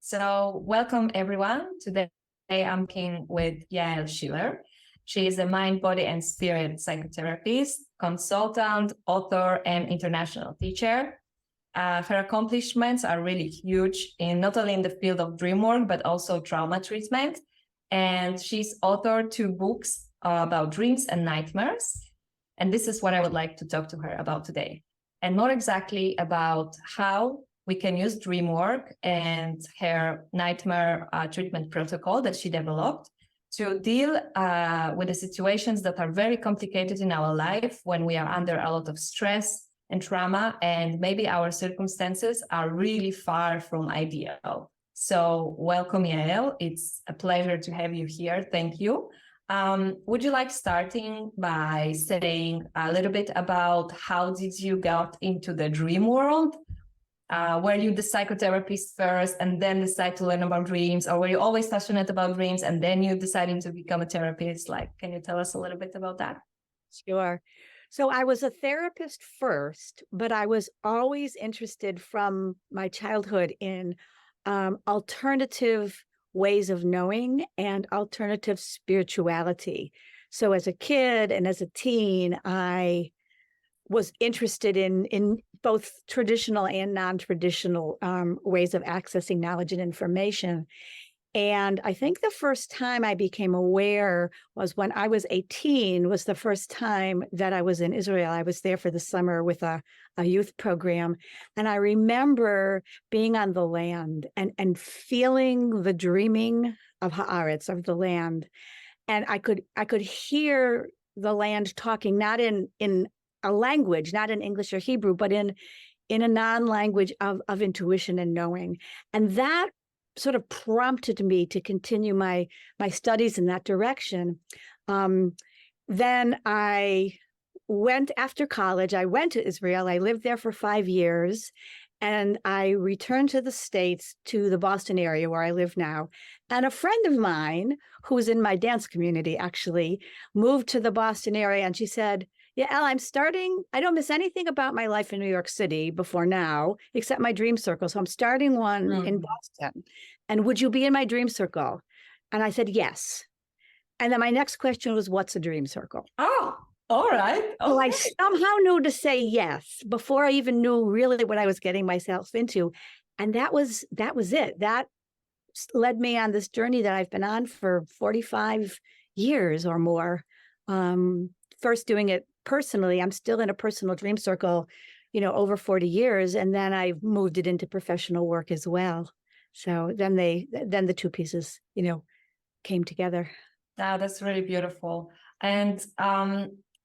So welcome everyone. Today I'm speaking with Yael Schiller. She is a mind, body, and spirit psychotherapist, consultant, author, and international teacher. Her accomplishments are really huge in not only in the field of dream work, but also trauma treatment. And she's authored 2 books about dreams and nightmares. And this is what I would like to talk to her about today. And more exactly about how we can use dream work and her nightmare treatment protocol that she developed to deal with the situations that are very complicated in our life when we are under a lot of stress and trauma, and maybe our circumstances are really far from ideal. So welcome, Yael. It's a pleasure to have you here. Thank you. Would you like starting by saying a little bit about how did you get into the dream world? Were you the psychotherapist first and then decide to learn about dreams, or were you always passionate about dreams and then you decided to become a therapist? Can you tell us a little bit about that? Sure. So I was a therapist first, but I was always interested from my childhood in alternative ways of knowing and alternative spirituality. So as a kid and as a teen, I was interested in both traditional and non-traditional ways of accessing knowledge and information. And I think the first time I became aware was when I was 18, was the first time that I was in Israel. I was there for the summer with a youth program. And I remember being on the land and feeling the dreaming of Haaretz, of the land. And I could hear the land talking, not in a language, not in English or Hebrew, but in a non-language of intuition and knowing. And that sort of prompted me to continue my studies in that direction. Then I went after college. I went to Israel. I lived there for 5 years. And I returned to the States, to the Boston area where I live now. And a friend of mine, who's in my dance community, actually, moved to the Boston area. And she said, "Yeah, Elle, I don't miss anything about my life in New York City before now, except my dream circle. So I'm starting one in Boston. And would you be in my dream circle?" And I said, yes. And then my next question was, what's a dream circle? Oh, all right. Okay. So I somehow knew to say yes before I even knew really what I was getting myself into. And that was it. That led me on this journey that I've been on for 45 years or more. First doing it personally. I'm still in a personal dream circle, over 40 years. And then I moved it into professional work as well. So then the 2 pieces, came together. Now that's really beautiful. And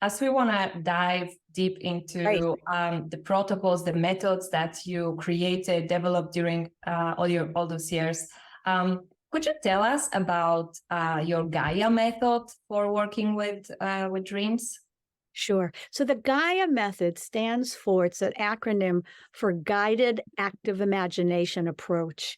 as we want to dive deep into the protocols, the methods that you created, developed during all those years, could you tell us about your Gaia method for working with dreams? Sure. So the Gaia method stands for, it's an acronym for Guided Active Imagination Approach.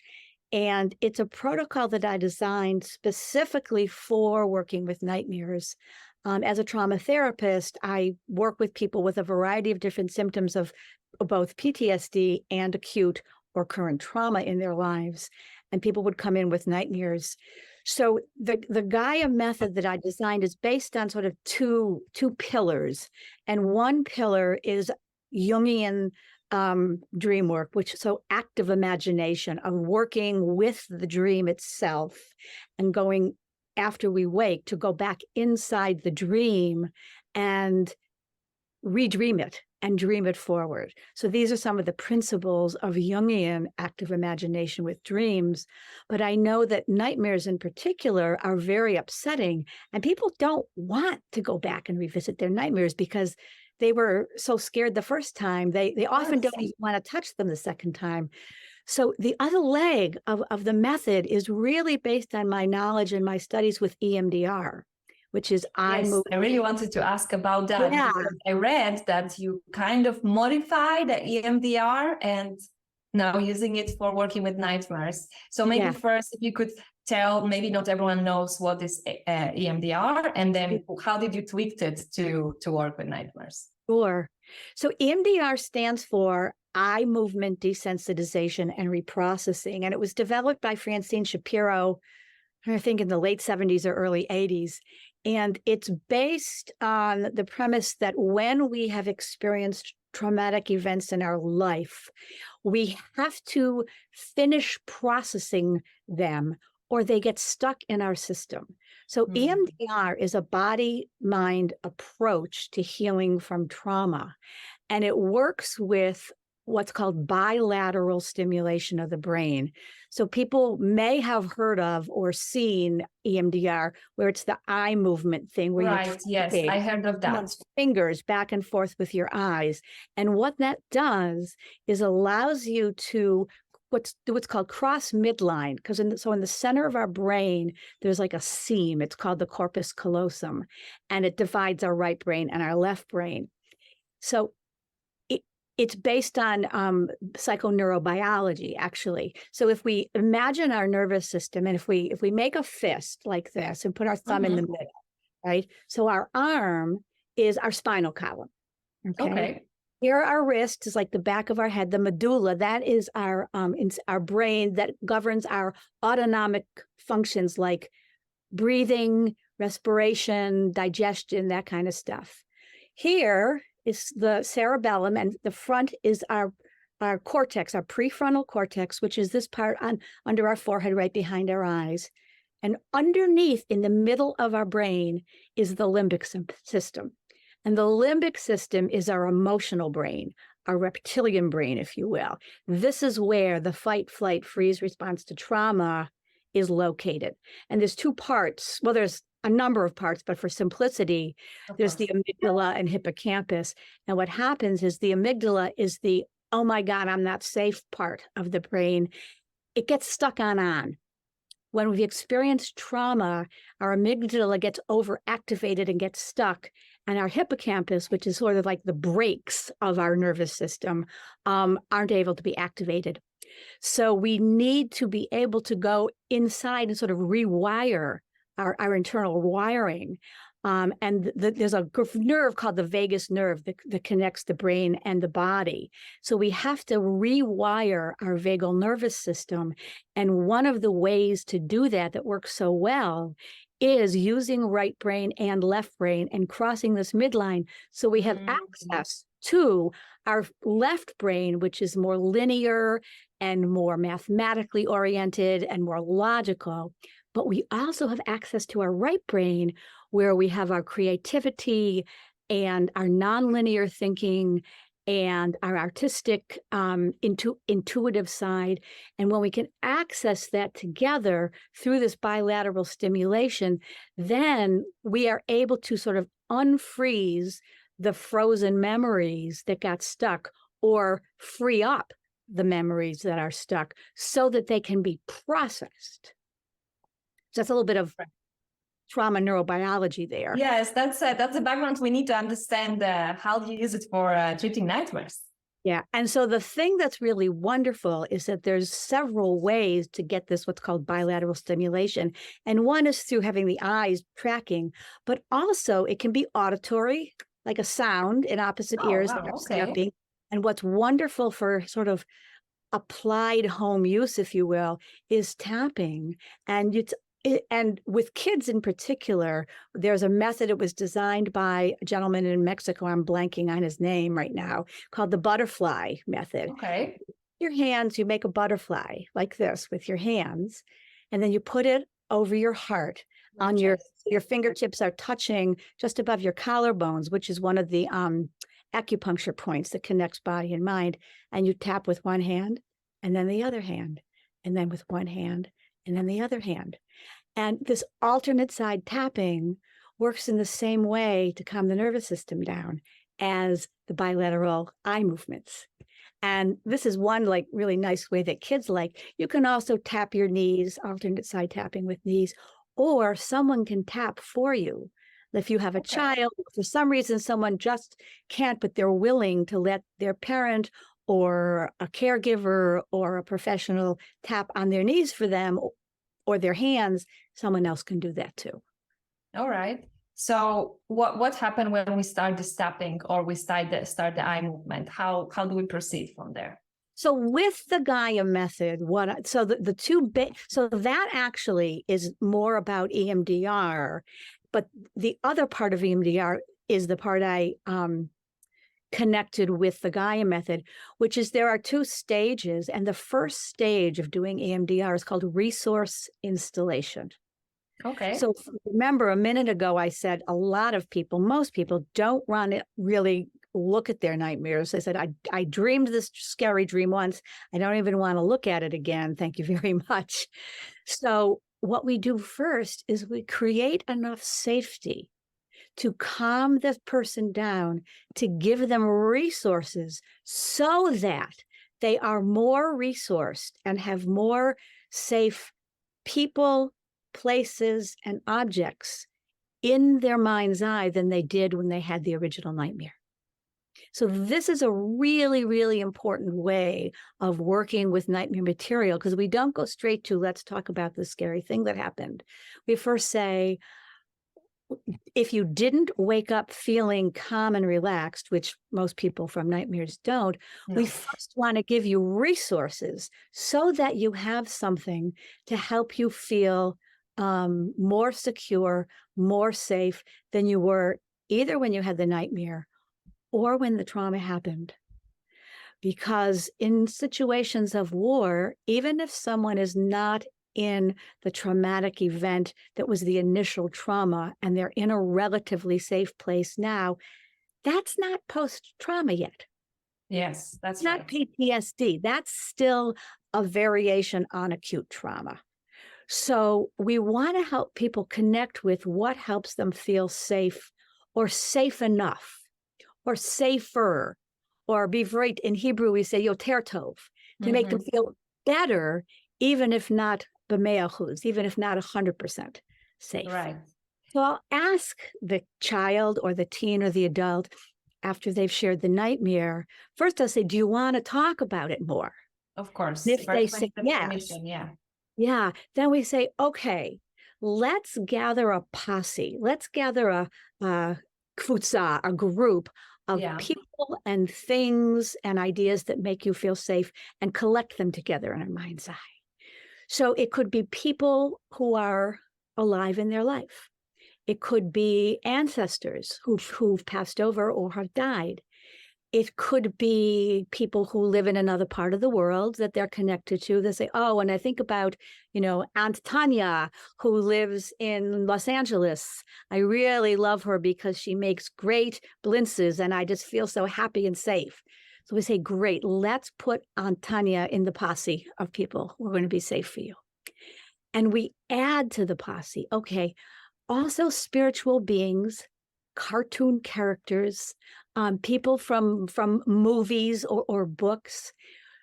And it's a protocol that I designed specifically for working with nightmares. As a trauma therapist, I work with people with a variety of different symptoms of both PTSD and acute or current trauma in their lives. And people would come in with nightmares. So the Gaia method that I designed is based on sort of two pillars. And one pillar is Jungian dream work, so active imagination of working with the dream itself and going after we wake to go back inside the dream and redream it and dream it forward. So these are some of the principles of Jungian active imagination with dreams. But I know that nightmares in particular are very upsetting, and people don't want to go back and revisit their nightmares because they were so scared the first time. They often don't even want to touch them the second time. So the other leg of the method is really based on my knowledge and my studies with EMDR, which is I really wanted to ask about that. Yeah. Because I read that you kind of modify the EMDR and now using it for working with nightmares. So maybe first, if you could tell, maybe not everyone knows what is EMDR, and then how did you tweak it to work with nightmares? Sure. So EMDR stands for eye movement desensitization and reprocessing. And it was developed by Francine Shapiro, I think in the late 70s or early 80s. And it's based on the premise that when we have experienced traumatic events in our life, we have to finish processing them or they get stuck in our system. So EMDR is a body-mind approach to healing from trauma. And it works with what's called bilateral stimulation of the brain. So people may have heard of or seen EMDR, where it's the eye movement thing, where right, yes, I heard of that. Fingers back and forth with your eyes. And what that does is allows you to what's called cross midline, because in the center of our brain, there's like a seam. It's called the corpus callosum, and it divides our right brain and our left brain. So it's based on psychoneurobiology, actually. So if we imagine our nervous system, and if we make a fist like this and put our thumb in the middle, right? So our arm is our spinal column. Okay. Here, our wrist is like the back of our head. The medulla, that is our brain that governs our autonomic functions like breathing, respiration, digestion, that kind of stuff. Here is the cerebellum, and the front is our cortex, our prefrontal cortex, which is this part under our forehead, right behind our eyes. And underneath, in the middle of our brain, is the limbic system. And the limbic system is our emotional brain, our reptilian brain, if you will. This is where the fight, flight, freeze response to trauma is located. And there's two parts. Well, there's a number of parts, but for simplicity, there's the amygdala and hippocampus. And what happens is the amygdala is the, oh my God, I'm not safe part of the brain. It gets stuck on. When we've experienced trauma, our amygdala gets overactivated and gets stuck. And our hippocampus, which is sort of like the brakes of our nervous system, aren't able to be activated. So we need to be able to go inside and sort of rewire our internal wiring. There's a nerve called the vagus nerve that connects the brain and the body. So we have to rewire our vagal nervous system. And one of the ways to do that works so well is using right brain and left brain and crossing this midline. So we have access to our left brain, which is more linear and more mathematically oriented and more logical. But we also have access to our right brain, where we have our creativity and our nonlinear thinking and our artistic, intuitive side. And when we can access that together through this bilateral stimulation, then we are able to sort of unfreeze the frozen memories that got stuck, or free up the memories that are stuck so that they can be processed. So that's a little bit of trauma neurobiology there. Yes, that's the background we need to understand how to use it for treating nightmares. Yeah, and so the thing that's really wonderful is that there's several ways to get this, what's called bilateral stimulation. And one is through having the eyes tracking, but also it can be auditory, like a sound in opposite ears. Okay. And what's wonderful for sort of applied home use, if you will, is tapping. And with kids in particular, there's a method. It was designed by a gentleman in Mexico. I'm blanking on his name right now, called the butterfly method. Okay. Your hands, you make a butterfly like this with your hands, and then you put it over your heart. On your fingertips are touching just above your collarbones, which is one of the acupuncture points that connects body and mind. And you tap with one hand, and then the other hand, and then with one hand, and then the other hand. And this alternate side tapping works in the same way to calm the nervous system down as the bilateral eye movements. And this is one like really nice way that kids like. You can also tap your knees, alternate side tapping with knees, or someone can tap for you. If you have a child, for some reason, someone just can't, but they're willing to let their parent or a caregiver or a professional tap on their knees for them or their hands, someone else can do that too. All right. So what happened when we start the stepping or we start the eye movement? How do we proceed from there? So with the Gaia method, so that actually is more about EMDR, but the other part of EMDR is the part I connected with the Gaia method, which is there are 2 stages, and the first stage of doing EMDR is called resource installation. Okay. So remember a minute ago, I said most people don't really look at their nightmares. They said, I dreamed this scary dream once. I don't even want to look at it again. Thank you very much. So what we do first is we create enough safety to calm the person down, to give them resources so that they are more resourced and have more safe people, places, and objects in their mind's eye than they did when they had the original nightmare. So this is a really, really important way of working with nightmare material, because we don't go straight to, let's talk about the scary thing that happened. We first say, if you didn't wake up feeling calm and relaxed, which most people from nightmares don't, we first want to give you resources so that you have something to help you feel more secure, more safe than you were either when you had the nightmare or when the trauma happened. Because in situations of war, even if someone is not in the traumatic event that was the initial trauma and they're in a relatively safe place now, that's not post-trauma yet. Yes, that's not right. PTSD. That's still a variation on acute trauma. So we want to help people connect with what helps them feel safe or safe enough or safer, or bivrit. In Hebrew, we say yoter tov, to make them feel better, even if not b'me'achuz, even if not 100% safe. Right. So I'll ask the child or the teen or the adult after they've shared the nightmare. First, I'll say, do you want to talk about it more? Of course. And if they say yes, yeah, then we say, okay, let's gather a posse. Let's gather a kfutza, a group of people and things and ideas that make you feel safe, and collect them together in our mind's eye. So it could be people who are alive in their life. It could be ancestors who've passed over or have died. It could be people who live in another part of the world that they're connected to. They say, oh, and I think about, Aunt Tanya, who lives in Los Angeles. I really love her because she makes great blintzes and I just feel so happy and safe. So we say, great, let's put Aunt Tanya in the posse of people who are going to be safe for you. And we add to the posse, okay, also spiritual beings, cartoon characters, people from movies or books.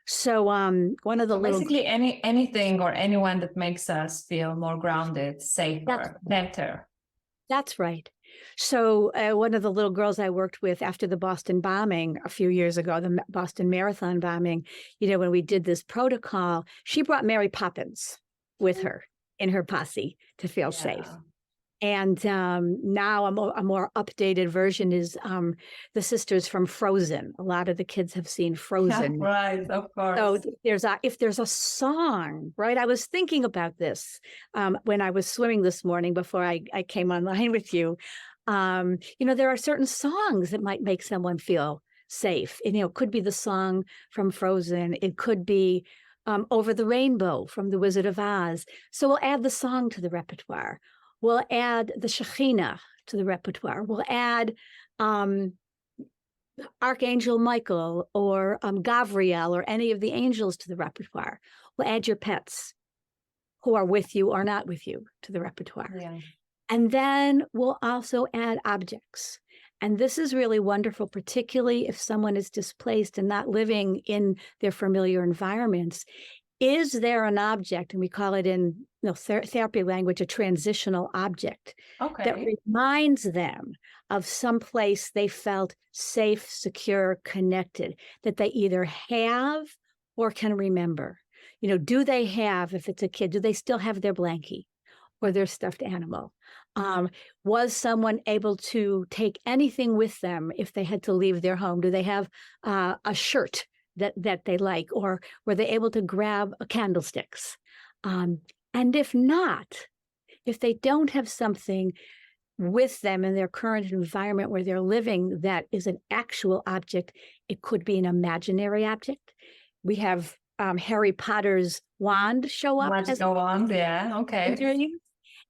So one of the basically anything or anyone that makes us feel more grounded, safer, better. That's right. So one of the little girls I worked with after the Boston bombing a few years ago, the Boston Marathon bombing, when we did this protocol, she brought Mary Poppins with her in her posse to feel safe. And now a more updated version is the sisters from Frozen. A lot of the kids have seen Frozen. Right, of course. So if there's a song, right? I was thinking about this when I was swimming this morning before I came online with you. There are certain songs that might make someone feel safe. And, it could be the song from Frozen. It could be Over the Rainbow from The Wizard of Oz. So we'll add the song to the repertoire. We'll add the Shekhinah to the repertoire. We'll add Archangel Michael or Gavriel or any of the angels to the repertoire. We'll add your pets who are with you or not with you to the repertoire. Yeah. And then we'll also add objects. And this is really wonderful, particularly if someone is displaced and not living in their familiar environments. Is there an object, and we call it in therapy language, a transitional object, that reminds them of some place they felt safe, secure, connected, that they either have or can remember? Do they have, if it's a kid, do they still have their blankie? or their stuffed animal? Was someone able to take anything with them if they had to leave their home? Do they have a shirt that they like, or were they able to grab candlesticks? And if not, if they don't have something with them in their current environment where they're living that is an actual object, it could be an imaginary object. We have Harry Potter's wand show up. Let's go on. Yeah. Okay.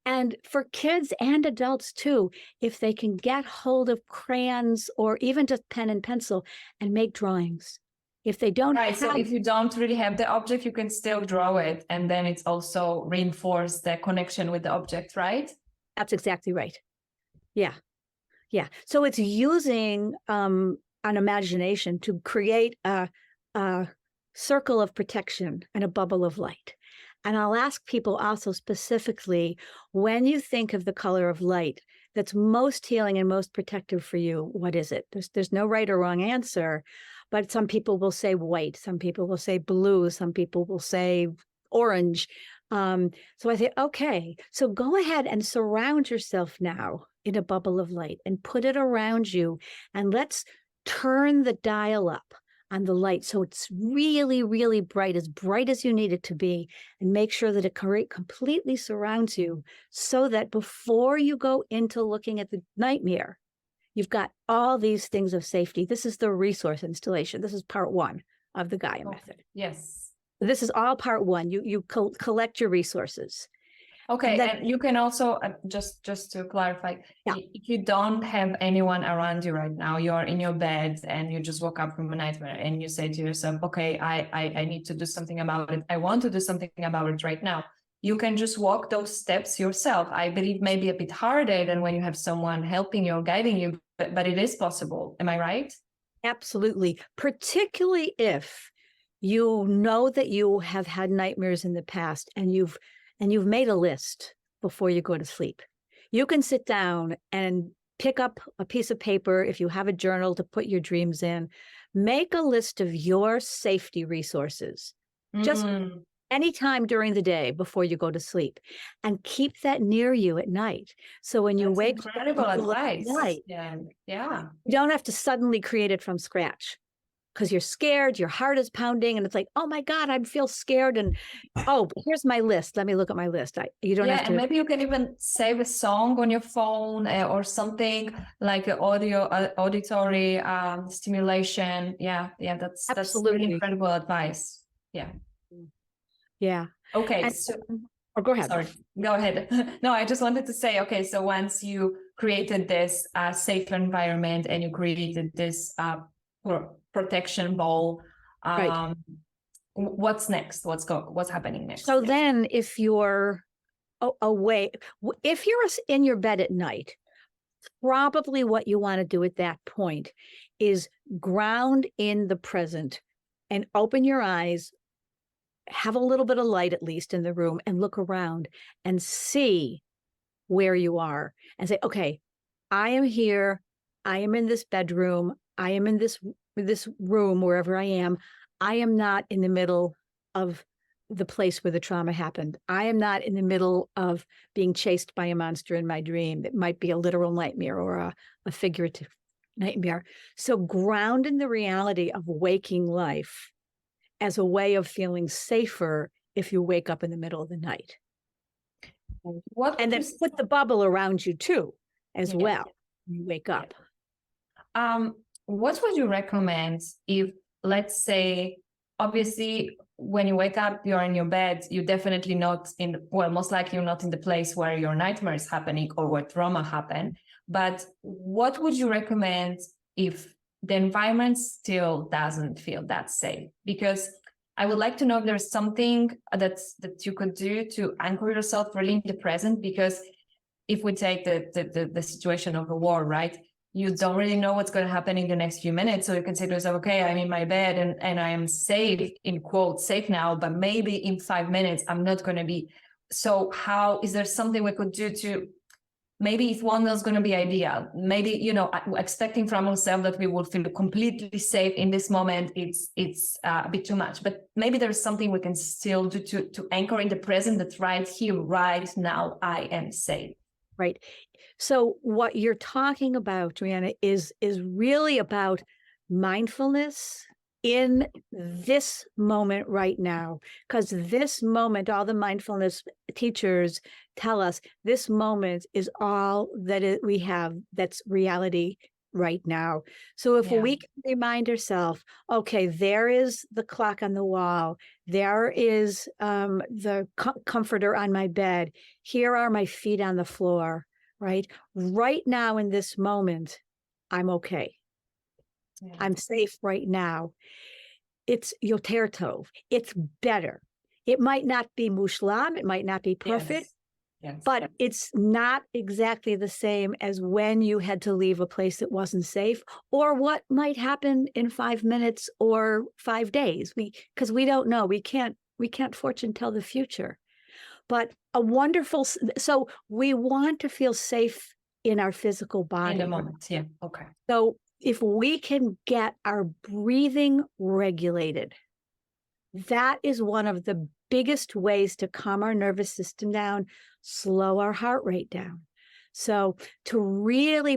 And for kids and adults too, if they can get hold of crayons or even just pen and pencil and make drawings. If they don't so if you don't really have the object, you can still draw it. And then it's also reinforce the connection with the object, right? That's exactly right. Yeah. Yeah. So it's using an imagination to create a circle of protection and a bubble of light. And I'll ask people also specifically, when you think of the color of light that's most healing and most protective for you, what is it? There's no right or wrong answer, but some people will say white, some people will say blue, some people will say orange. So I say, okay, so go ahead and surround yourself now in a bubble of light and put it around you, and let's turn the dial up on the light so it's really, really bright as you need it to be, and make sure that it completely surrounds you so that before you go into looking at the nightmare, you've got all these things of safety. This is the resource installation. This is part one of the Gaia method. Yes. This is all part one. You collect your resources. Okay, and you can also, just to clarify, if you don't have anyone around you right now, you're in your bed and you just woke up from a nightmare and you say to yourself, okay, I need to do something about it. I want to do something about it right now. You can just walk those steps yourself. I believe maybe a bit harder than when you have someone helping you or guiding you, but it is possible. Am I right? Absolutely. Particularly if you know that you have had nightmares in the past and you've made a list before you go to sleep. You can sit down and pick up a piece of paper, if you have a journal to put your dreams in, make a list of your safety resources, just anytime during the day before you go to sleep, and keep that near you at night. So when you wake up, incredible advice. Yeah. You don't have to suddenly create it from scratch, because you're scared, your heart is pounding, and it's like, oh my God, I feel scared. And here's my list. Let me look at my list. You don't have to. And maybe you can even save a song on your phone or something like auditory stimulation. Yeah, that's really incredible advice. Yeah. Okay. Go ahead. Sorry, go ahead. No, I just wanted to say, okay, so once you created this safe environment and you created this protection ball, right. What's next? What's happening next? So then if you're away, if you're in your bed at night, probably what you want to do at that point is ground in the present and open your eyes, have a little bit of light at least in the room, and look around and see where you are and say, okay, I am here. I am in this bedroom. I am in this room, wherever I am. I am not in the middle of the place where the trauma happened. I am not in the middle of being chased by a monster in my dream. It might be a literal nightmare or a figurative nightmare. So ground in the reality of waking life as a way of feeling safer if you wake up in the middle of the night. And then put the bubble around you too, as well, when you wake up. What would you recommend if, let's say, obviously, when you wake up, you're in your bed, you're definitely not most likely you're not in the place where your nightmare is happening or where trauma happened. But what would you recommend if the environment still doesn't feel that safe? Because I would like to know if there's something that you could do to anchor yourself really in the present. Because if we take the situation of a war, right? You don't really know what's going to happen in the next few minutes. So you can say to yourself, okay, I'm in my bed and I am safe, in quotes, safe now, but maybe in 5 minutes, I'm not going to be. So is there something we could do to maybe if one is going to be ideal, maybe, you know, expecting from ourselves that we will feel completely safe in this moment, it's a bit too much. But maybe there's something we can still do to anchor in the present, that right here, right now, I am safe. Right. So what you're talking about, Joanna, is really about mindfulness in this moment right now. Because this moment, all the mindfulness teachers tell us, this moment is all that we have that's reality right now. So if we can remind ourselves, okay, there is the clock on the wall, there is the comforter on my bed, here are my feet on the floor, right now in this moment, I'm okay. I'm safe right now. It's yoter tov. It's better. It might not be mushlam, it might not be perfect, but it's not exactly the same as when you had to leave a place that wasn't safe, or what might happen in 5 minutes or 5 days. Because we don't know. We can't fortune tell the future. But a wonderful, so we want to feel safe in our physical body. In the moment, yeah, okay. So if we can get our breathing regulated, that is one of the biggest ways to calm our nervous system down, slow our heart rate down. So to really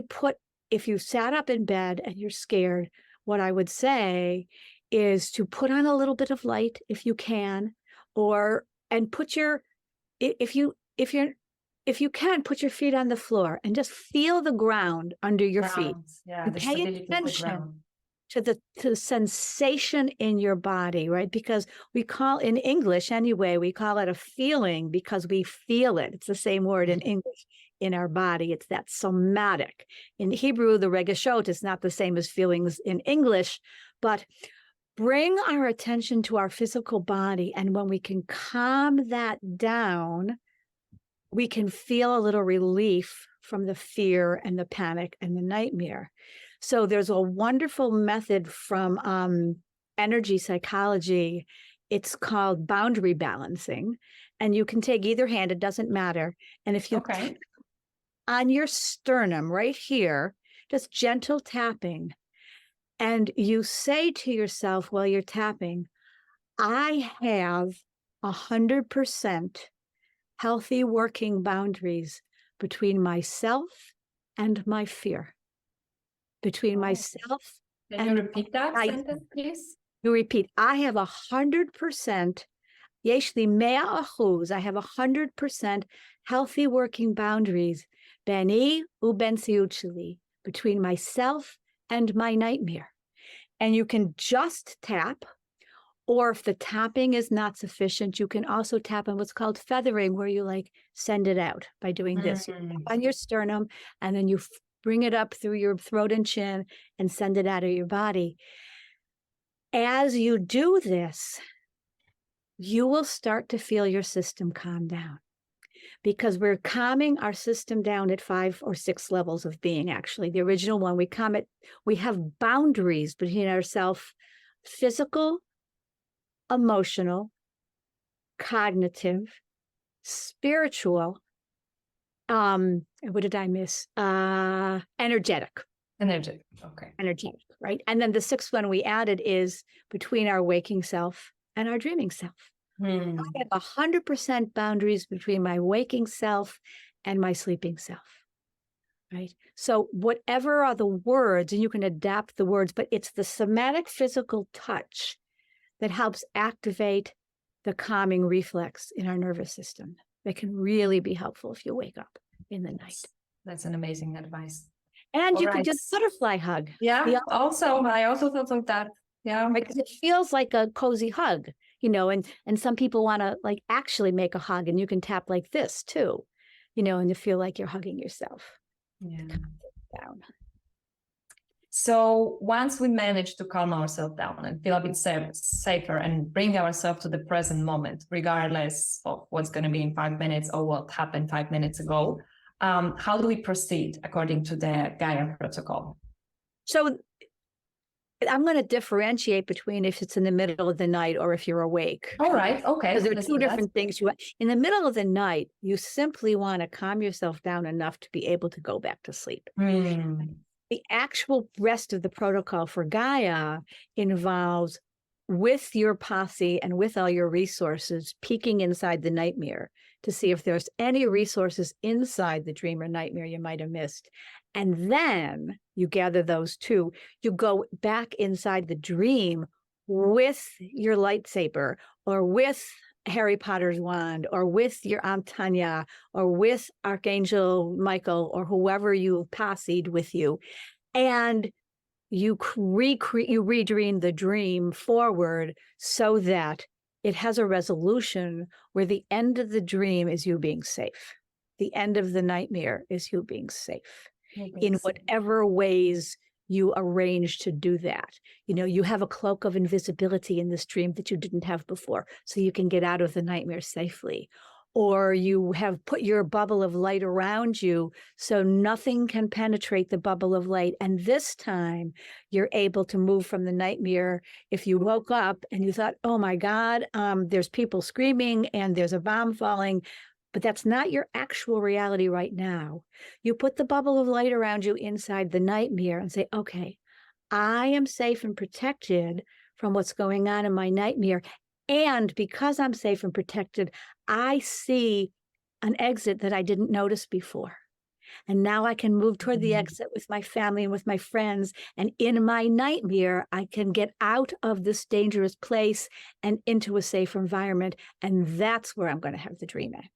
if you sat up in bed and you're scared, what I would say is to put on a little bit of light if you can, and put your, if you can, put your feet on the floor and just feel the ground under your feet. Yeah, and pay attention to the sensation in your body, right? Because in English anyway, we call it a feeling because we feel it. It's the same word in English, in our body. It's that somatic. In Hebrew, the regashot is not the same as feelings in English, but bring our attention to our physical body. And when we can calm that down, we can feel a little relief from the fear and the panic and the nightmare. So there's a wonderful method from energy psychology. It's called boundary balancing. And you can take either hand, it doesn't matter. And if you on your sternum right here, just gentle tapping, and you say to yourself while you're tapping, I have 100% healthy working boundaries between myself and my fear. Between myself Can you repeat that sentence, please? You repeat, I have 100%, yesh li 100%, I have 100% healthy working boundaries, beni ubensiut sheli, between myself and my nightmare. And you can just tap, or if the tapping is not sufficient, you can also tap on what's called feathering, where you send it out by doing this. You tap on your sternum, and then you bring it up through your throat and chin and send it out of your body. As you do this, you will start to feel your system calm down, because we're calming our system down at 5 or 6 levels of being. Actually, the original one, we have boundaries between ourselves, physical, emotional, cognitive, spiritual, what did I miss? Energetic, okay. Energetic, right? And then the 6th one we added is between our waking self and our dreaming self. I have 100% boundaries between my waking self and my sleeping self, right? So whatever are the words, and you can adapt the words, but it's the somatic physical touch that helps activate the calming reflex in our nervous system. That can really be helpful if you wake up in the night. That's an amazing advice. And you can just butterfly hug. Yeah, I also thought of that. Yeah. Because it feels like a cozy hug, and some people want to actually make a hug, and you can tap like this too, and you feel like you're hugging yourself. Yeah. Down. So once we manage to calm ourselves down and feel a bit safer and bring ourselves to the present moment, regardless of what's going to be in 5 minutes or what happened 5 minutes ago, how do we proceed according to the Gaia protocol? So I'm going to differentiate between if it's in the middle of the night or if you're awake. All right. Okay. Because there are let's two do that. different things. In the middle of the night, you simply want to calm yourself down enough to be able to go back to sleep. The actual rest of the protocol for Gaia involves, with your posse and with all your resources, peeking inside the nightmare to see if there's any resources inside the dream or nightmare you might have missed. And then you gather those two. You go back inside the dream with your lightsaber or with Harry Potter's wand or with your Aunt Tanya or with Archangel Michael or whoever you posseed with you. And you redream the dream forward so that it has a resolution where the end of the dream is you being safe. The end of the nightmare is you being safe in whatever ways you arrange to do that. You know, you have a cloak of invisibility in this dream that you didn't have before, so you can get out of the nightmare safely. Or you have put your bubble of light around you so nothing can penetrate the bubble of light. And this time you're able to move from the nightmare. If you woke up and you thought, oh my God, there's people screaming and there's a bomb falling, but that's not your actual reality right now. You put the bubble of light around you inside the nightmare and say, okay, I am safe and protected from what's going on in my nightmare. And because I'm safe and protected, I see an exit that I didn't notice before. And now I can move toward the exit with my family and with my friends. And in my nightmare, I can get out of this dangerous place and into a safe environment. And that's where I'm going to have the dream end.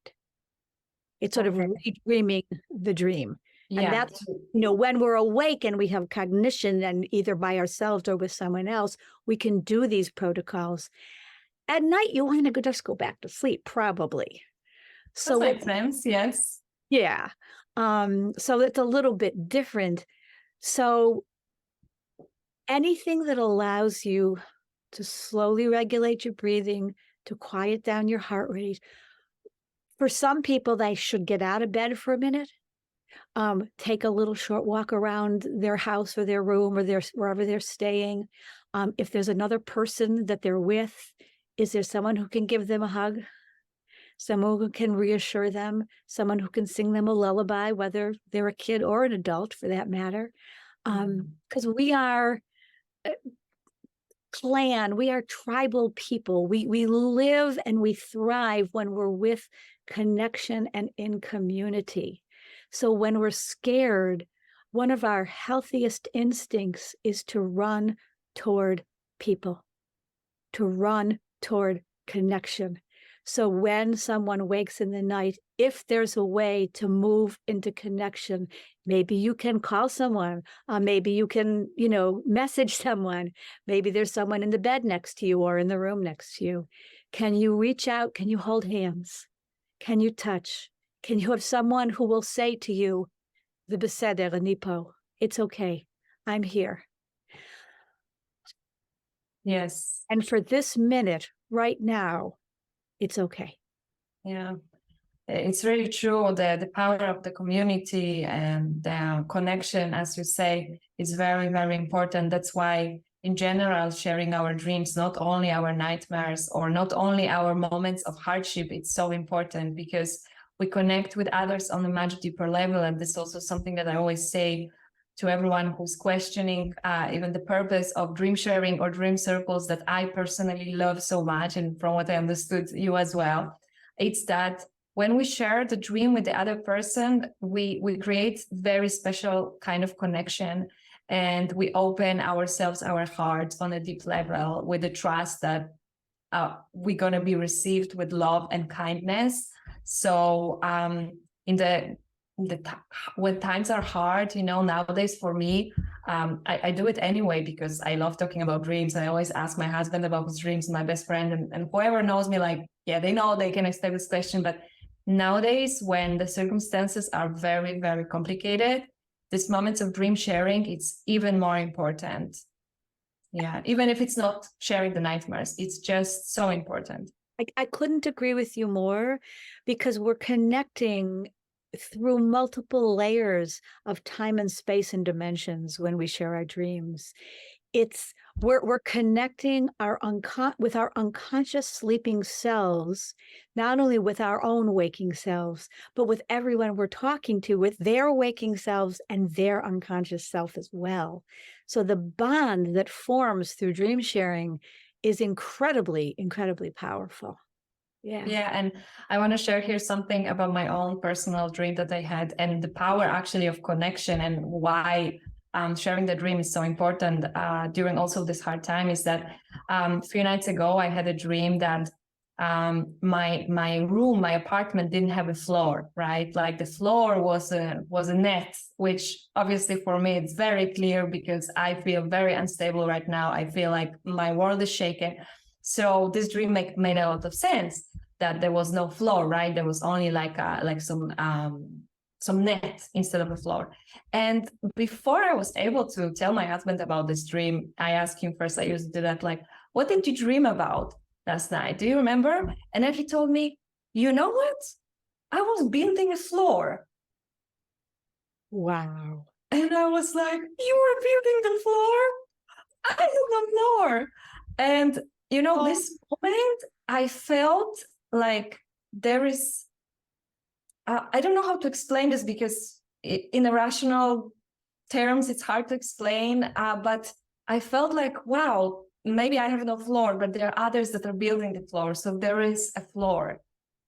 It's sort of redreaming the dream. Yeah. And that's, you know, when we're awake and we have cognition and either by ourselves or with someone else, we can do these protocols. At night, you want to just go back to sleep, probably. So that makes sense, yes. Yeah. So it's a little bit different. So anything that allows you to slowly regulate your breathing, to quiet down your heart rate. For some people, they should get out of bed for a minute, take a little short walk around their house or their room or wherever they're staying. If there's another person that they're with, is there someone who can give them a hug? Someone who can reassure them? Someone who can sing them a lullaby, whether they're a kid or an adult for that matter? Because we are clan, we are tribal people. We live and we thrive when we're with connection and in community. So when we're scared, one of our healthiest instincts is to run toward people, to run toward connection. So when someone wakes in the night, if there's a way to move into connection, maybe you can call someone, maybe you can, you know, message someone, maybe there's someone in the bed next to you or in the room next to you. Can you reach out? Can you hold hands? Can you touch? Can you have someone who will say to you, the beseder nipo, it's okay, I'm here. Yes. And for this minute, right now, it's okay. Yeah, it's really true. The power of the community and the connection, as you say, is very, very important. That's why, in general, sharing our dreams, not only our nightmares or not only our moments of hardship, it's so important because we connect with others on a much deeper level. And this is also something that I always say to everyone who's questioning even the purpose of dream sharing or dream circles that I personally love so much. And from what I understood, you as well. It's that when we share the dream with the other person, we create very special kind of connection, and we open ourselves, our hearts on a deep level with the trust that we're going to be received with love and kindness. So when times are hard, you know, nowadays for me, I do it anyway because I love talking about dreams. I always ask my husband about his dreams, my best friend, and whoever knows me, like, yeah, they know they can expect this question. But nowadays, when the circumstances are very, very complicated, these moments of dream sharing, it's even more important. Yeah, even if it's not sharing the nightmares, it's just so important. I couldn't agree with you more, because we're connecting through multiple layers of time and space and dimensions when we share our dreams. it's we're connecting with our unconscious sleeping selves, not only with our own waking selves, but with everyone we're talking to, with their waking selves and their unconscious self as well. So the bond that forms through dream sharing is incredibly, incredibly powerful. Yeah. Yeah, and I want to share here something about my own personal dream that I had, and the power actually of connection, and why sharing the dream is so important during also this hard time. Is that a few nights ago I had a dream that my room, my apartment didn't have a floor, right? Like the floor was a net, which obviously for me it's very clear because I feel very unstable right now. I feel like my world is shaken. So this dream made a lot of sense, that there was no floor, right? There was only like some net instead of a floor. And before I was able to tell my husband about this dream, I asked him first. I used to do that, like, what did you dream about last night? Do you remember? And then he told me, you know what? I was building a floor. Wow. And I was like, you were building the floor? I don't know. And you know, this moment I felt like there is, I don't know how to explain this, because in irrational terms, it's hard to explain, but I felt like, wow, maybe I have no floor, but there are others that are building the floor. So there is a floor.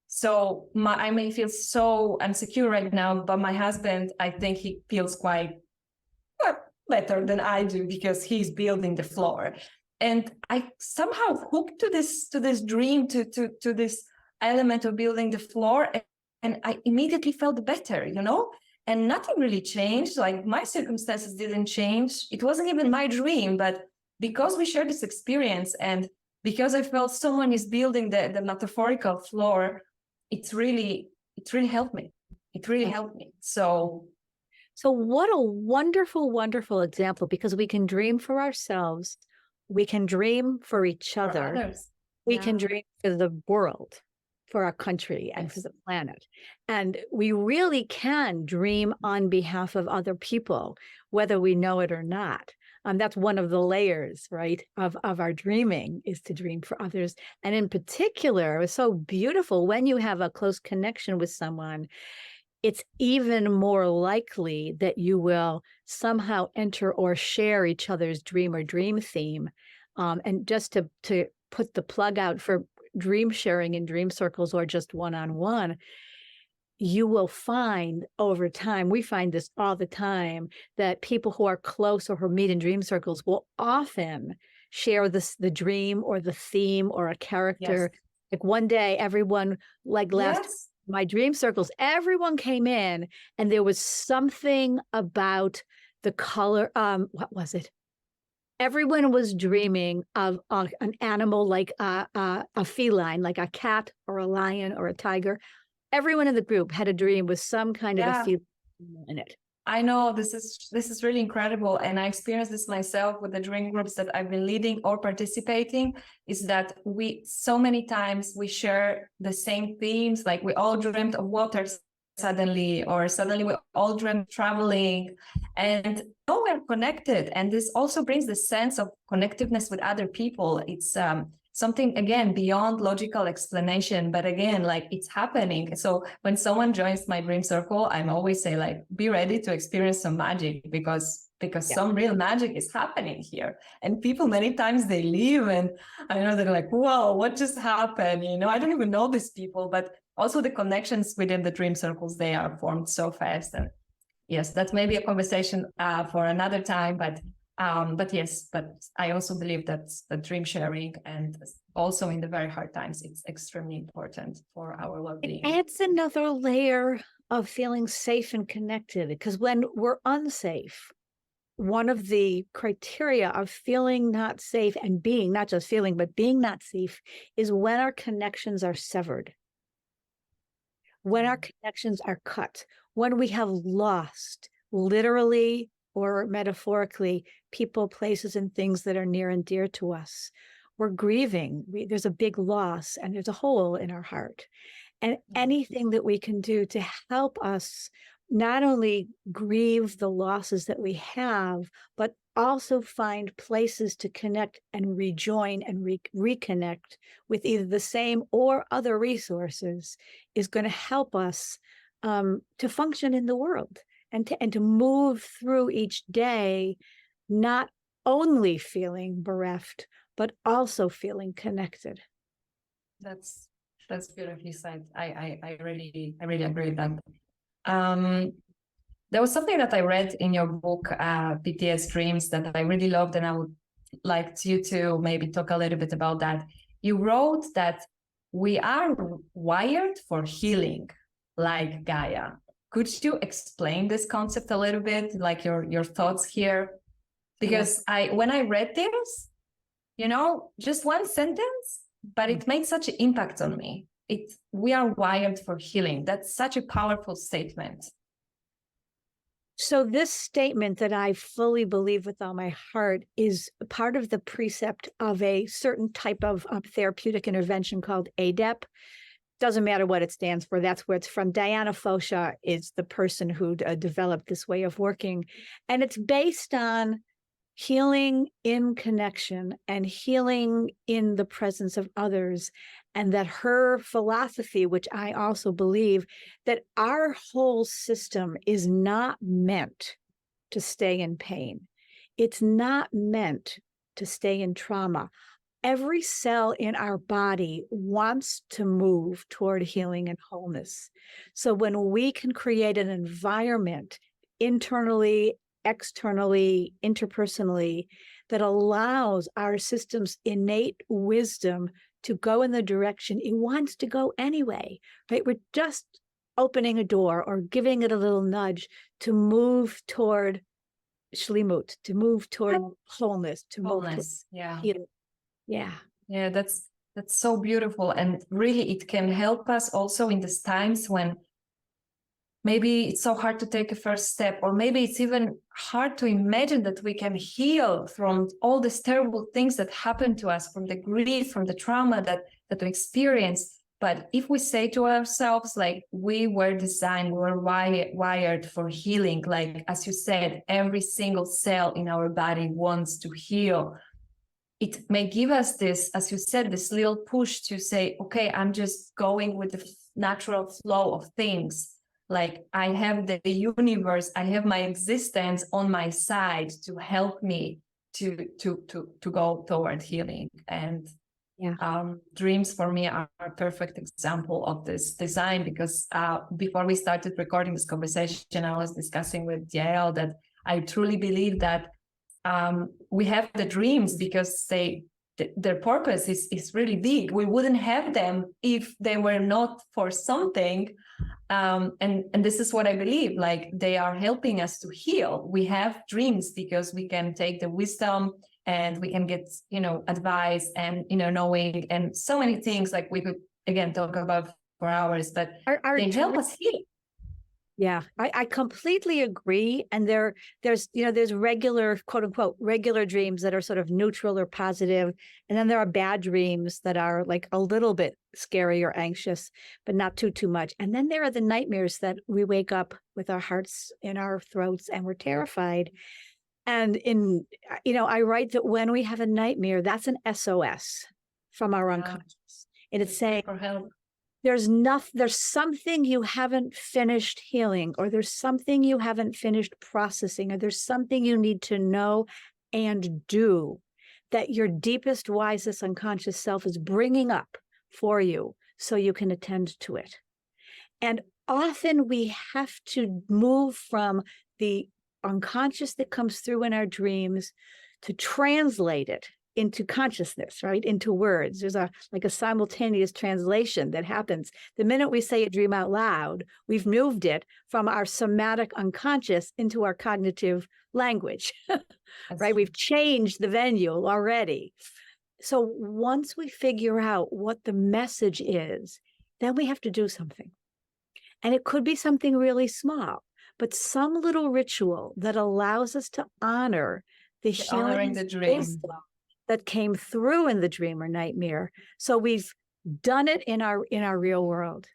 So I may feel so insecure right now, but my husband, I think he feels quite better than I do because he's building the floor. And I somehow hooked to this dream, to this element of building the floor, and I immediately felt better, you know? And nothing really changed. Like my circumstances didn't change. It wasn't even my dream, but because we shared this experience and because I felt someone is building the metaphorical floor, it really helped me. It really helped me. So what a wonderful, wonderful example, because we can dream for ourselves. We can dream for each other. others. We Yeah. can dream for the world, for our country, and for the planet. And we really can dream on behalf of other people, whether we know it or not. That's one of the layers, right, of our dreaming, is to dream for others. And in particular, it's so beautiful when you have a close connection with someone. It's even more likely that you will somehow enter or share each other's dream or dream theme. And just to put the plug out for dream sharing in dream circles or just one-on-one, you will find over time, we find this all the time, that people who are close or who meet in dream circles will often share the dream or the theme or a character. Yes. Like one day, everyone, like last my dream circles, everyone came in and there was something about the color. What was it? Everyone was dreaming of an animal, like a feline, like a cat or a lion or a tiger. Everyone in the group had a dream with some kind of a feline in it. I know this is really incredible, and I experienced this myself with the dream groups that I've been leading or participating. Is that we so many times we share the same themes, like we all dreamt of water suddenly, or suddenly we all dreamt traveling, and we're connected. And this also brings the sense of connectiveness with other people. It's something, again, beyond logical explanation, but again, like it's happening. So when someone joins my dream circle, I'm always say, like, be ready to experience some magic, because some real magic is happening here. And people, many times they leave and I know they're like, whoa, what just happened? You know, I don't even know these people, but also the connections within the dream circles, they are formed so fast. And yes, that's maybe a conversation for another time, but yes, but I also believe that the dream sharing, and also in the very hard times, it's extremely important for our well-being. It adds another layer of feeling safe and connected, because when we're unsafe, one of the criteria of feeling not safe and being, not just feeling, but being not safe, is when our connections are severed, when our connections are cut, when we have lost, literally or metaphorically, people, places, and things that are near and dear to us. We're grieving. There's a big loss and there's a hole in our heart. And anything that we can do to help us not only grieve the losses that we have, but also find places to connect and rejoin and reconnect with either the same or other resources is going to help us to function in the world and to move through each day, not only feeling bereft, but also feeling connected. That's beautifully said. I really agree with that. There was something that I read in your book, PTSDreams, that I really loved, and I would like you to maybe talk a little bit about that. You wrote that we are wired for healing, like Gaia. Could you explain this concept a little bit, like your thoughts here? Because when I read this, just one sentence, but it made such an impact on me. We are wired for healing. That's such a powerful statement. So this statement that I fully believe with all my heart is part of the precept of a certain type of therapeutic intervention called ADEP. Doesn't matter what it stands for. That's where it's from. Diana Fosha is the person who developed this way of working. And it's based on healing in connection and healing in the presence of others. And that her philosophy, which I also believe, that our whole system is not meant to stay in pain. It's not meant to stay in trauma. Every cell in our body wants to move toward healing and wholeness. So when we can create an environment internally, externally, interpersonally, that allows our system's innate wisdom to go in the direction it wants to go anyway, right? We're just opening a door or giving it a little nudge to move toward shlimut, to move toward wholeness, to move toward healing. Yeah, that's so beautiful. And really, it can help us also in these times when maybe it's so hard to take a first step, or maybe it's even hard to imagine that we can heal from all these terrible things that happen to us, from the grief, from the trauma that we experience. But if we say to ourselves, like, we were designed, we were wired for healing, like, as you said, every single cell in our body wants to heal. It may give us this, as you said, this little push to say, okay, I'm just going with the natural flow of things. Like, I have the universe, I have my existence on my side to help me to go toward healing. And dreams for me are a perfect example of this design, because before we started recording this conversation, I was discussing with Yael that I truly believe that we have the dreams because their purpose is really big. We wouldn't have them if they were not for something. And this is what I believe, like, they are helping us to heal. We have dreams because we can take the wisdom and we can get, advice and, knowing, and so many things, like we could, again, talk about for hours, but they help us heal. Yeah, I completely agree. And there's regular, quote unquote, regular dreams that are sort of neutral or positive. And then there are bad dreams that are like a little bit scary or anxious, but not too much. And then there are the nightmares that we wake up with our hearts in our throats and we're terrified. And I write that when we have a nightmare, that's an SOS from our unconscious. And it's saying, for help. There's something you haven't finished healing, or there's something you haven't finished processing, or there's something you need to know and do that your deepest, wisest unconscious self is bringing up for you so you can attend to it. And often we have to move from the unconscious that comes through in our dreams to translate it into consciousness, right? Into words. There's a simultaneous translation that happens. The minute we say a dream out loud, we've moved it from our somatic unconscious into our cognitive language, right? We've changed the venue already. So once we figure out what the message is, then we have to do something. And it could be something really small, but some little ritual that allows us to honor the healing, honoring the dream that came through in the dream or nightmare. So we've done it in our real world.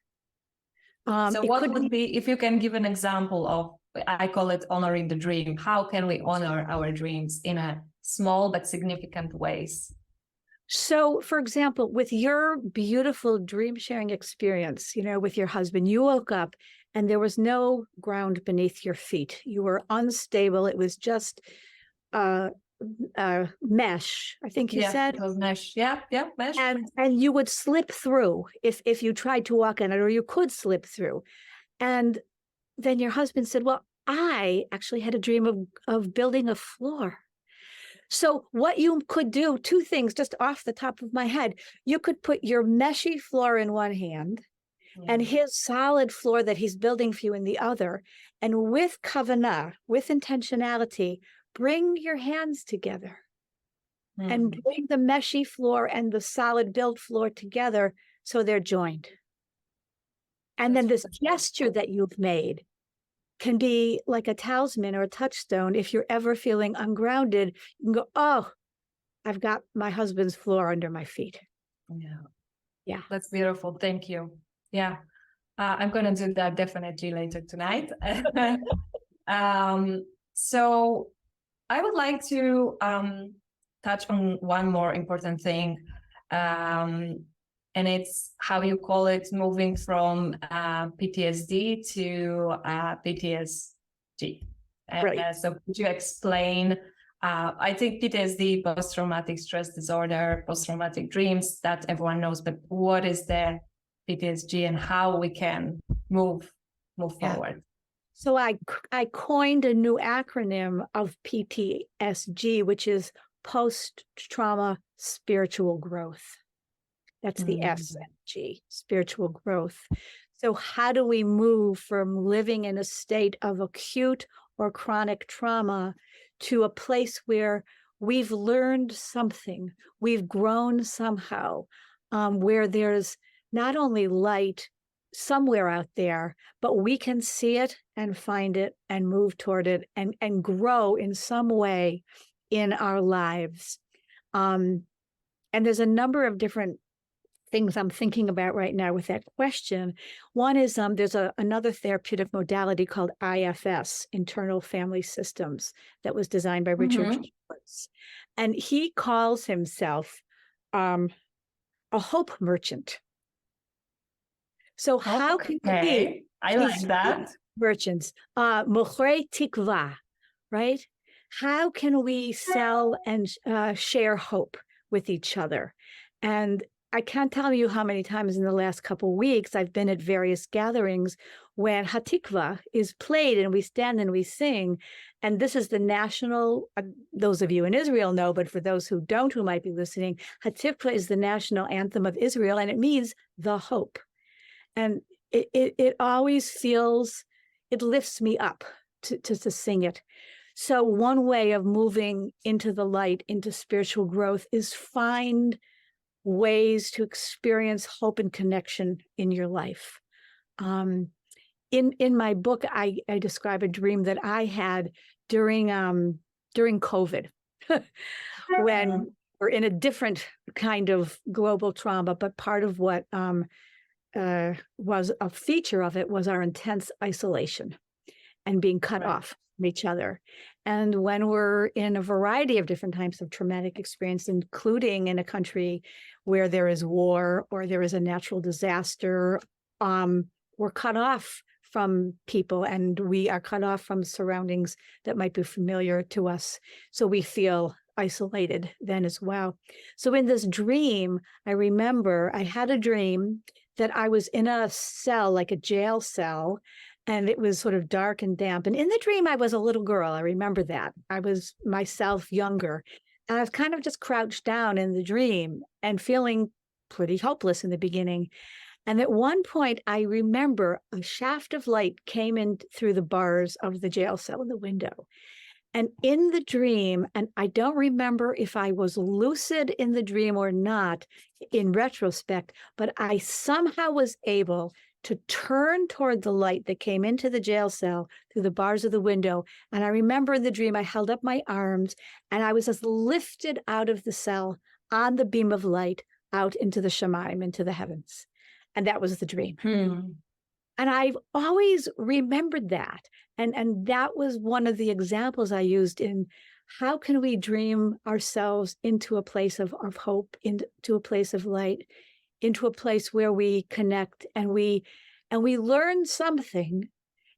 So what would be, if you can give an example of, I call it honoring the dream. How can we honor our dreams in a small but significant ways? So, for example, with your beautiful dream sharing experience, with your husband, you woke up and there was no ground beneath your feet. You were unstable. It was just mesh, I think you said. It was mesh. Yeah, mesh. And you would slip through if you tried to walk on it, or you could slip through. And then your husband said, well, I actually had a dream of building a floor. So what you could do, two things just off the top of my head, you could put your meshy floor in one hand and his solid floor that he's building for you in the other. And with kavanah, with intentionality, bring your hands together and bring the meshy floor and the solid built floor together so they're joined. And then this gesture that you've made can be like a talisman or a touchstone. If you're ever feeling ungrounded, you can go, oh, I've got my husband's floor under my feet. Yeah. That's beautiful. Thank you. Yeah. I'm going to do that definitely later tonight. So I would like to touch on one more important thing. And it's how you call it, moving from PTSD to PTSG. Right. So could you explain, I think PTSD, post-traumatic stress disorder, post-traumatic dreams, that everyone knows, but what is the PTSG and how we can move forward? So I coined a new acronym of PTSG, which is post-trauma spiritual growth. That's the S and G, spiritual growth. So how do we move from living in a state of acute or chronic trauma to a place where we've learned something, we've grown somehow, where there's not only light somewhere out there, but we can see it and find it and move toward it and grow in some way in our lives. And there's a number of different things I'm thinking about right now with that question. One is there's another therapeutic modality called IFS, Internal Family Systems, that was designed by Richard Schwartz. And he calls himself a hope merchant. So how can we, I like that. Merchants, Mochrei Tikva, right? How can we sell and share hope with each other? And I can't tell you how many times in the last couple of weeks I've been at various gatherings when Hatikva is played and we stand and we sing. And this is the national, those of you in Israel know, but for those who don't, who might be listening, Hatikva is the national anthem of Israel, and it means the hope. And it always feels, it lifts me up to sing it. So one way of moving into the light, into spiritual growth, is find ways to experience hope and connection in your life. In my book, I describe a dream that I had during COVID, when we're in a different kind of global trauma, but part of what was a feature of it was our intense isolation and being cut off from each other. And when we're in a variety of different types of traumatic experience, including in a country where there is war or there is a natural disaster, we're cut off from people, and we are cut off from surroundings that might be familiar to us. So we feel isolated then as well. So in this dream, I remember I had a dream that I was in a cell, like a jail cell, and it was sort of dark and damp. And in the dream, I was a little girl. I remember that. I was myself younger. And I was kind of just crouched down in the dream and feeling pretty hopeless in the beginning. And at one point, I remember a shaft of light came in through the bars of the jail cell in the window. And in the dream, and I don't remember if I was lucid in the dream or not in retrospect, but I somehow was able to turn toward the light that came into the jail cell through the bars of the window. And I remember in the dream, I held up my arms and I was just lifted out of the cell on the beam of light out into the Shemaim, into the heavens. And that was the dream. And I've always remembered that. And that was one of the examples I used in how can we dream ourselves into a place of hope, into a place of light, into a place where we connect and we learn something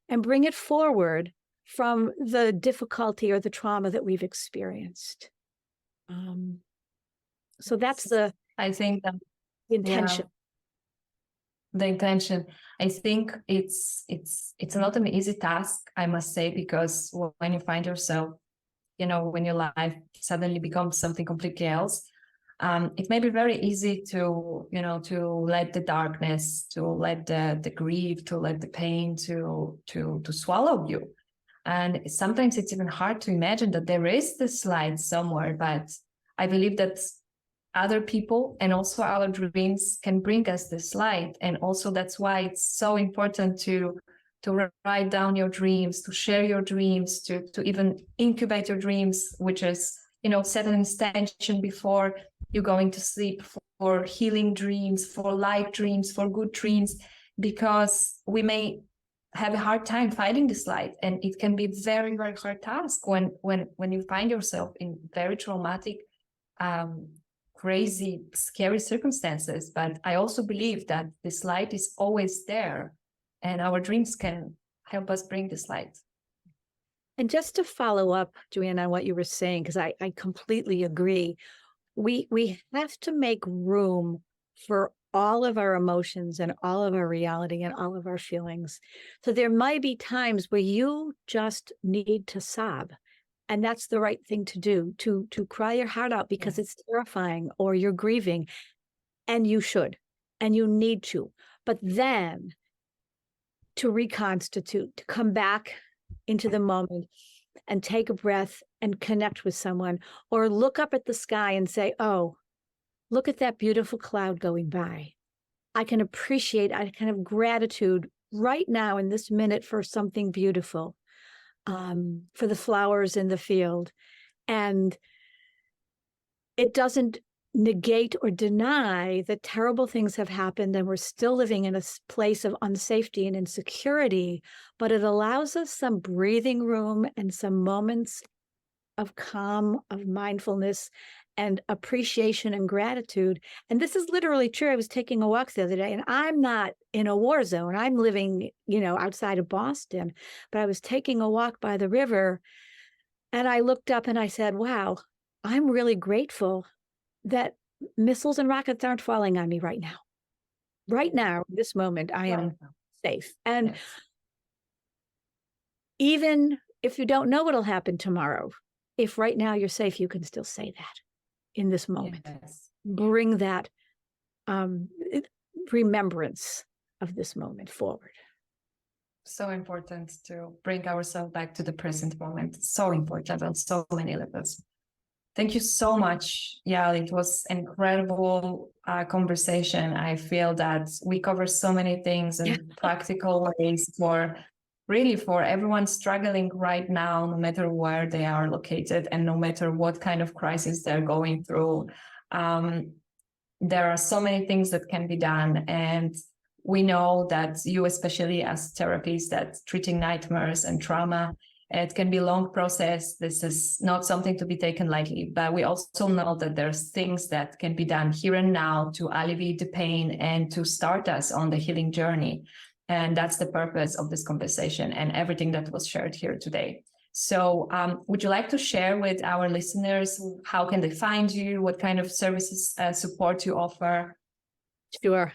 and bring it forward from the difficulty or the trauma that we've experienced. So that's the, I think that, intention. The intention. I think it's not an easy task, I must say, because when you find yourself, when your life suddenly becomes something completely else, it may be very easy to let the darkness, to let the grief, to let the pain to swallow you. And sometimes it's even hard to imagine that there is this light somewhere, but I believe that other people and also our dreams can bring us this light. And also that's why it's so important to write down your dreams, to share your dreams, to even incubate your dreams, which is, set an intention before you're going to sleep for healing dreams, for light dreams, for good dreams, because we may have a hard time finding this light. And it can be very, very hard task when you find yourself in very traumatic, crazy, scary circumstances. But I also believe that this light is always there, and our dreams can help us bring this light. And just to follow up, Joanna, on what you were saying, because I completely agree, we have to make room for all of our emotions and all of our reality and all of our feelings. So there might be times where you just need to sob. And that's the right thing to do, to cry your heart out because it's terrifying or you're grieving. And you should, and you need to. But then to reconstitute, to come back into the moment and take a breath and connect with someone, or look up at the sky and say, oh, look at that beautiful cloud going by. I can appreciate, I can have gratitude right now in this minute for something beautiful. For the flowers in the field. And it doesn't negate or deny that terrible things have happened and we're still living in a place of unsafety and insecurity, but it allows us some breathing room and some moments of calm, of mindfulness, and appreciation and gratitude. And this is literally true. I was taking a walk the other day, and I'm not in a war zone. I'm living, outside of Boston, but I was taking a walk by the river, and I looked up and I said, wow, I'm really grateful that missiles and rockets aren't falling on me right now. Right now, this moment, I am safe. And even if you don't know what'll happen tomorrow, if right now you're safe, you can still say that in this moment. Yes. Bring that remembrance of this moment forward. So important to bring ourselves back to the present moment. So important on so many levels. Thank you so much, Yael. It was an incredible conversation. I feel that we cover so many things in practical ways for everyone struggling right now, no matter where they are located and no matter what kind of crisis they're going through. There are so many things that can be done. And we know that you, especially as therapists, that treating nightmares and trauma, it can be a long process. This is not something to be taken lightly, but we also know that there's things that can be done here and now to alleviate the pain and to start us on the healing journey. And that's the purpose of this conversation and everything that was shared here today. So would you like to share with our listeners, how can they find you? What kind of services, support you offer? Sure.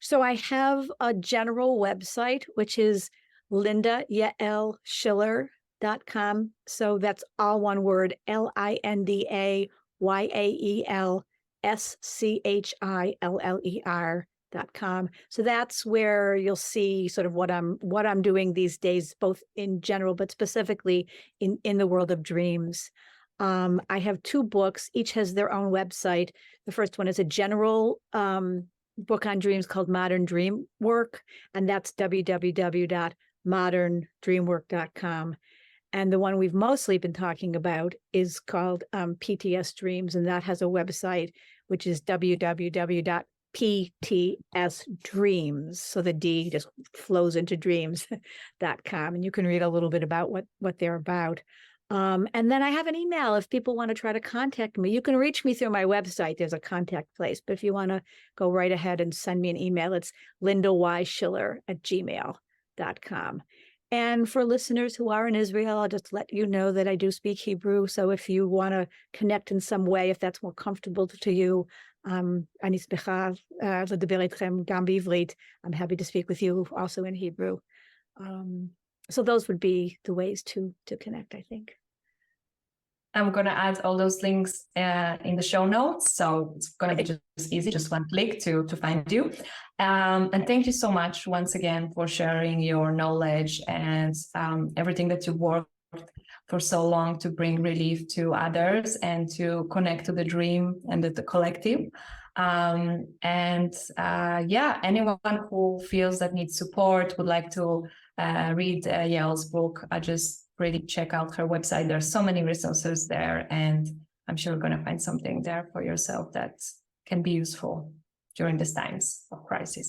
So I have a general website, which is LindaYaelSchiller.com. So that's all one word, LindaYaelSchiller.com. So that's where you'll see sort of what I'm doing these days, both in general, but specifically in the world of dreams. I have 2 books, each has their own website. The first one is a general book on dreams called Modern Dreamwork, and that's www.moderndreamwork.com. And the one we've mostly been talking about is called PTSDreams, and that has a website, which is www.PTSDreams.com. PTSDreams. So the D just flows into dreams.com. And you can read a little bit about what they're about. And then I have an email. If people want to try to contact me, you can reach me through my website. There's a contact place. But if you want to go right ahead and send me an email, it's lindayschiller@gmail.com. And for listeners who are in Israel, I'll just let you know that I do speak Hebrew. So if you want to connect in some way, if that's more comfortable to you, אני שמחה לדבר איתכם גם בעברית. I'm happy to speak with you also in Hebrew. So those would be the ways to connect, I think. I'm going to add all those links in the show notes. So it's going to be just easy, just one click to find you. And thank you so much once again for sharing your knowledge and everything that you worked for so long to bring relief to others and to connect to the dream and the collective. Anyone who feels that needs support, would like to read Yael's book, just really check out her website. There's so many resources there, and I'm sure you're going to find something there for yourself that can be useful during these times of crisis.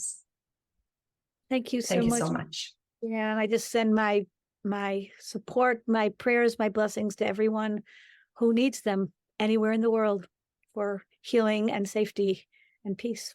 Thank you so much. Yeah, and I just send my support, my prayers, my blessings to everyone who needs them anywhere in the world for healing and safety and peace.